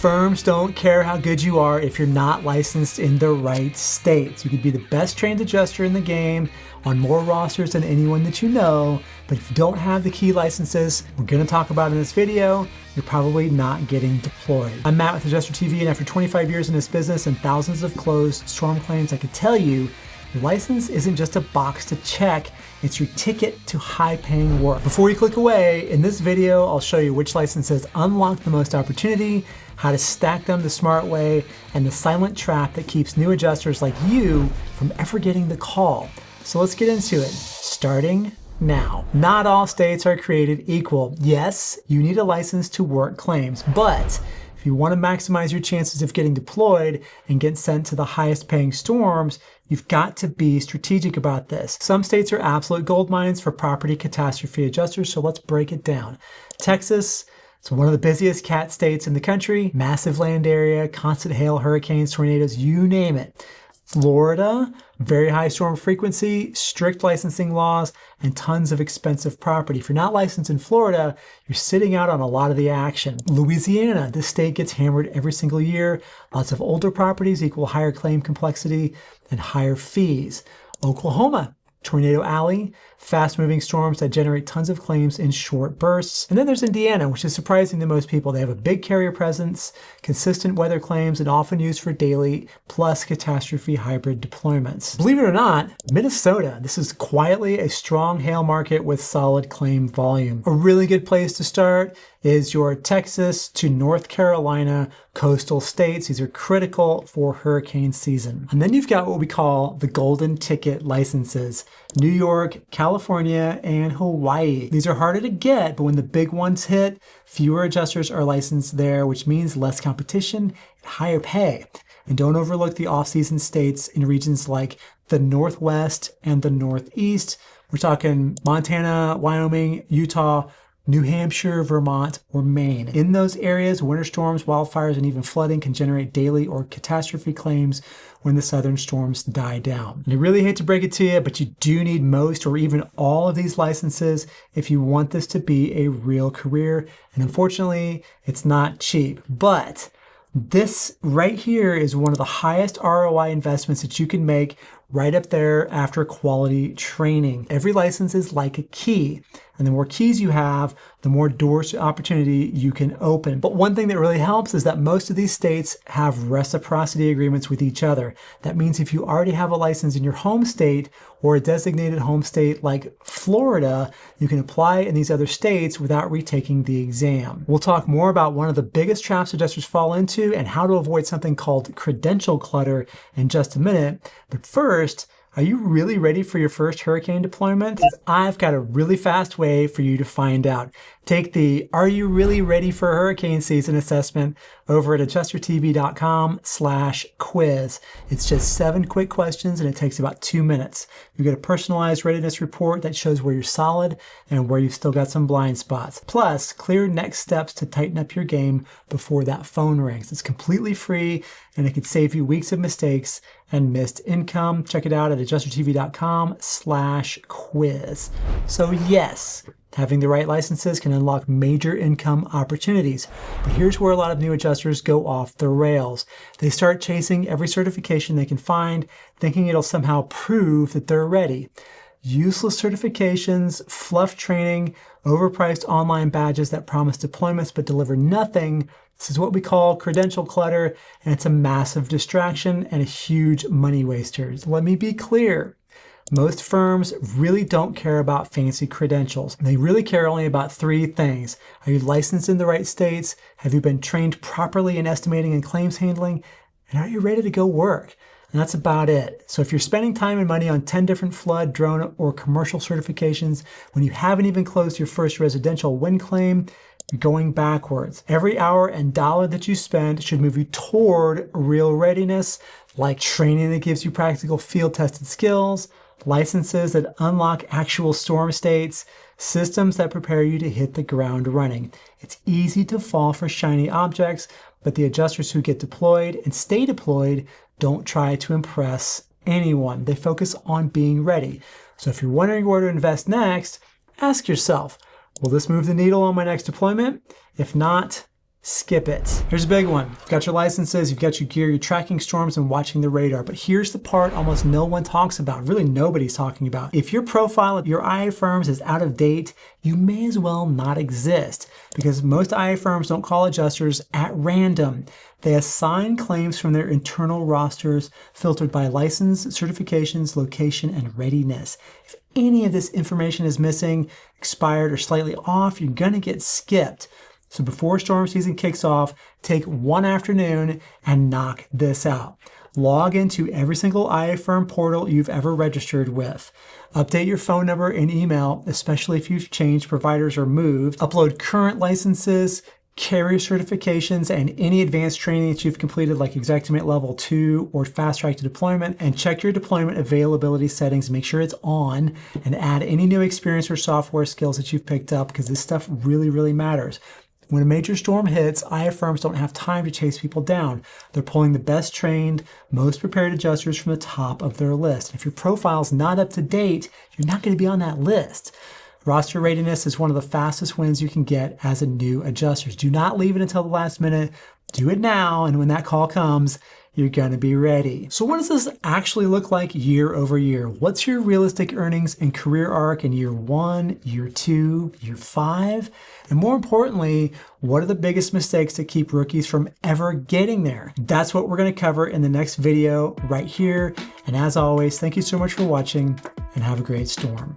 Firms don't care how good you are if you're not licensed in the right states. You could be the best trained adjuster in the game on more rosters than anyone that you know, but if you don't have the key licenses we're going to talk about in this video, you're probably not getting deployed. I'm Matt with AdjusterTV, and after 25 years in this business and thousands of closed storm claims, I can tell you your license isn't just a box to check, it's your ticket to high-paying work. Before you click away, in this video, I'll show you which licenses unlock the most opportunity, how to stack them the smart way, and the silent trap that keeps new adjusters like you from ever getting the call. So let's get into it, starting now. Not all states are created equal. Yes, you need a license to work claims, but if you want to maximize your chances of getting deployed and get sent to the highest paying storms, you've got to be strategic about this. Some states are absolute gold mines for property catastrophe adjusters, so let's break it down. Texas, it's one of the busiest cat states in the country, massive land area, constant hail, hurricanes, tornadoes, you name it. Florida, very high storm frequency, strict licensing laws, and tons of expensive property. If you're not licensed in Florida, you're sitting out on a lot of the action. Louisiana, this state gets hammered every single year. Lots of older properties equal higher claim complexity and higher fees. Oklahoma, Tornado Alley, fast-moving storms that generate tons of claims in short bursts. And then there's Indiana, which is surprising to most people. They have a big carrier presence, consistent weather claims, and often used for daily plus catastrophe hybrid deployments. Believe it or not, Minnesota, this is quietly a strong hail market with solid claim volume. A really good place to start is your Texas to North Carolina coastal states. These are critical for hurricane season. And then you've got what we call the golden ticket licenses. New York, California, and Hawaii. These are harder to get, but when the big ones hit, fewer adjusters are licensed there, which means less competition and higher pay. And don't overlook the off-season states in regions like the Northwest and the Northeast. We're talking Montana, Wyoming, Utah, New Hampshire, Vermont, or Maine. In those areas, winter storms, wildfires, and even flooding can generate daily or catastrophe claims when the southern storms die down. And I really hate to break it to you, but you do need most or even all of these licenses if you want this to be a real career. And unfortunately, it's not cheap. But this right here is one of the highest ROI investments that you can make, right up there after quality training. Every license is like a key, and the more keys you have, the more doors to opportunity you can open. But one thing that really helps is that most of these states have reciprocity agreements with each other. That means if you already have a license in your home state or a designated home state like Florida, you can apply in these other states without retaking the exam. We'll talk more about one of the biggest traps adjusters fall into and how to avoid something called credential clutter in just a minute. But first, are you really ready for your first hurricane deployment? I've got a really fast way for you to find out. Take the Are You Really Ready for Hurricane Season assessment over at AdjusterTV.com/quiz. It's just 7 quick questions and it takes about 2 minutes. You get a personalized readiness report that shows where you're solid and where you've still got some blind spots. Plus, clear next steps to tighten up your game before that phone rings. It's completely free and it could save you weeks of mistakes and missed income. Check it out at AdjusterTV.com/quiz. So yes, having the right licenses can unlock major income opportunities. But here's where a lot of new adjusters go off the rails. They start chasing every certification they can find, thinking it'll somehow prove that they're ready. Useless certifications, fluff training, overpriced online badges that promise deployments but deliver nothing. This is what we call credential clutter, and it's a massive distraction and a huge money waster. Let me be clear. Most firms really don't care about fancy credentials. They really care only about 3 things. Are you licensed in the right states? Have you been trained properly in estimating and claims handling? And are you ready to go work? And that's about it. So if you're spending time and money on 10 different flood, drone, or commercial certifications when you haven't even closed your first residential wind claim, you're going backwards. Every hour and dollar that you spend should move you toward real readiness, like training that gives you practical field-tested skills, licenses that unlock actual storm states, systems that prepare you to hit the ground running. It's easy to fall for shiny objects, but the adjusters who get deployed and stay deployed don't try to impress anyone. They focus on being ready. So if you're wondering where to invest next, ask yourself, will this move the needle on my next deployment? If not, skip it. Here's a big one. You've got your licenses, you've got your gear, you're tracking storms and watching the radar. But here's the part almost no one talks about, really nobody's talking about. If your profile of your IA firms is out of date, you may as well not exist, because most IA firms don't call adjusters at random. They assign claims from their internal rosters filtered by license, certifications, location, and readiness. If any of this information is missing, expired, or slightly off, you're gonna get skipped. So before storm season kicks off, take one afternoon and knock this out. Log into every single IA firm portal you've ever registered with. Update your phone number and email, especially if you've changed providers or moved. Upload current licenses, carrier certifications, and any advanced training that you've completed, like Xactimate Level 2 or Fast Track to Deployment, and check your deployment availability settings. Make sure it's on, and add any new experience or software skills that you've picked up, because this stuff really, really matters. When a major storm hits, IA firms don't have time to chase people down. They're pulling the best trained, most prepared adjusters from the top of their list. If your profile's not up to date, you're not going to be on that list. Roster readiness is one of the fastest wins you can get as a new adjuster. Do not leave it until the last minute. Do it now, and when that call comes, you're going to be ready. So what does this actually look like year over year? What's your realistic earnings and career arc in year 1, year 2, year 5? And more importantly, what are the biggest mistakes that keep rookies from ever getting there? That's what we're going to cover in the next video right here. And as always, thank you so much for watching, and have a great storm.